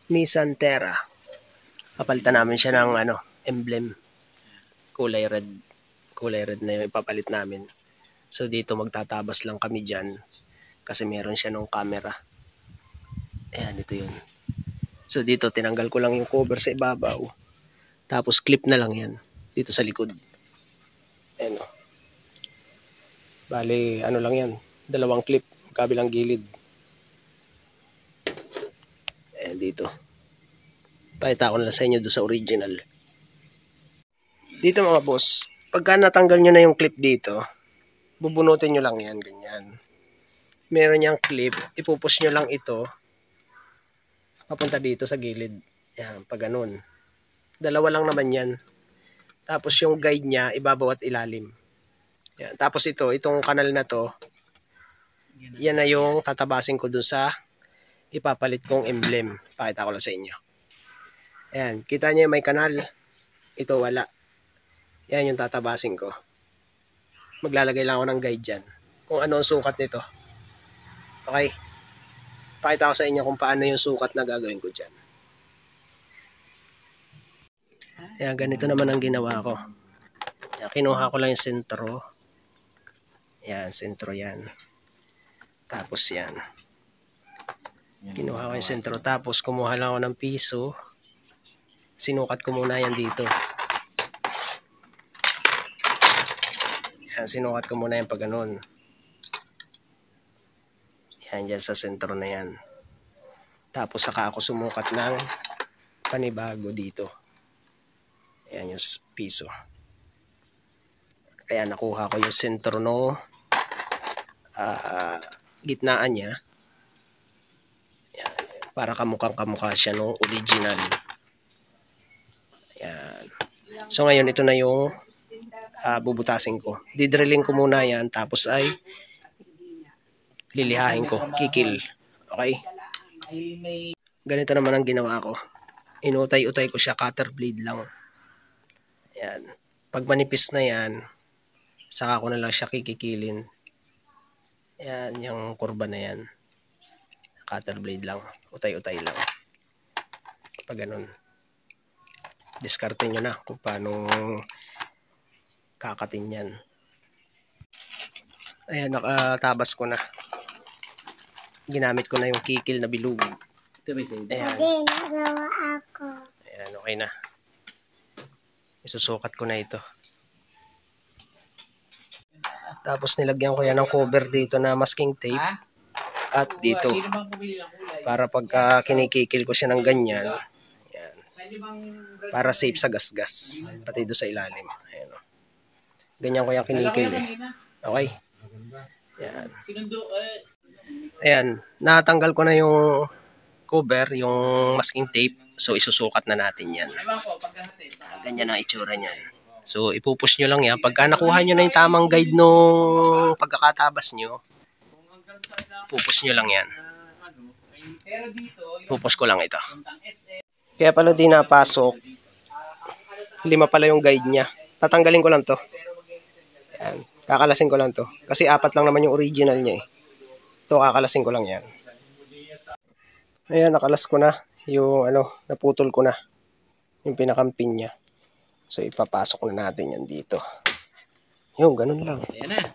Nissan Terra. Papalitan namin siya ng emblem. Kulay red. Kulay red na yung ipapalit namin. So dito magtatabas lang kami dyan. Kasi meron siya nung camera. Ayan, ito yun. So dito tinanggal ko lang yung cover sa ibabaw. Tapos clip na lang yan. Dito sa likod. Ayan o. Bali, ano lang yan. 2 clip. Kabilang gilid. Ayan dito. Pakita ko na sa inyo doon sa original. Dito mga boss, pagka natanggal nyo na yung clip dito, bubunutin nyo lang yan, ganyan. Meron niyang clip, ipupush nyo lang ito, papunta dito sa gilid. Yan, pag ganun. 2 lang naman yan. Tapos yung guide niya, ibabaw at ilalim. Yan. Tapos itong kanal na to, yan na yung tatabasin ko dun sa ipapalit kong emblem. Pakita ko lang sa inyo. Ayan, kita niyo may kanal. Ito wala. Yan yung tatabasin ko. Maglalagay lang ako ng guide dyan. Kung ano ang sukat nito. Okay. Pakita ko sa inyo kung paano yung sukat na gagawin ko dyan. Ayan, ganito naman ang ginawa ko. Ayan, kinuha ko lang yung sentro. Ayan, sentro yan. Tapos yan. Kinuha ko yung sentro. Tapos kumuha lang ako ng piso. Sinukat ko muna yan dito. Yan, sinukat ko muna yan pag ganun. Yan, dyan sa sentro na yan. Tapos saka ako sumukat ng panibago dito. Yan yung piso. Kaya nakuha ko yung sentro no gitnaan niya. Yan, para kamukha siya no original. Yan. So ngayon ito na yung bubutasin ko. Didrilling ko muna yan tapos ay lilihain ko, kikil. Okay? Ganito naman ang ginawa ko. Inutay-utay ko siya, cutter blade lang. Yan. Pag manipis na yan, saka ko na lang siya kikikilin. Yan, yung kurba na yan. Cutter blade lang. Utay-utay lang. Pag ganun. Diskarte nyo na kung paano kakatin yan. Ayan, nakatabas ko na. Ginamit ko na yung kikil na bilog. Ayan. Nagawa ako. Ayan, okay na. Isusukat ko na ito. Tapos nilagyan ko yan ng cover dito na masking tape. At dito. Para pagka kinikikil ko siya ng ganyan. Ayan. Para safe sa gasgas. Pati doon sa ilalim. Ayan o. Ganyan ko yung kinikil eh. Okay. Ayan. Ayan. Natanggal ko na yung cover, yung masking tape. So isusukat na natin yan. Ganyan ang itsura niyan. So ipupush nyo lang yan. Pagka nakuha nyo na yung tamang guide nung pagkakatabas nyo, pupush nyo lang yan. Pupush ko lang ito. Kaya pala di napasok. 5 pala yung guide niya. Tatanggalin ko lang to. Ayan. Kakalasin ko lang to. Kasi 4 lang naman yung original niya eh. Ito kakalasin ko lang yan. Ayan, nakalas ko na. Yung naputol ko na. Yung pinakampin niya. So ipapasok na natin yan dito. Yung ganun lang. Ayan na.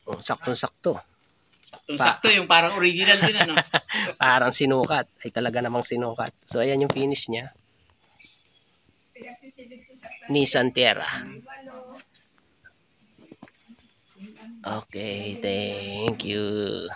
Oh, saktong-sakto. Saktong-sakto yung parang original din ano. Parang sinukat. Ay talaga namang sinukat. So ayan yung finish niya. Nissan Terra. Okay, thank you.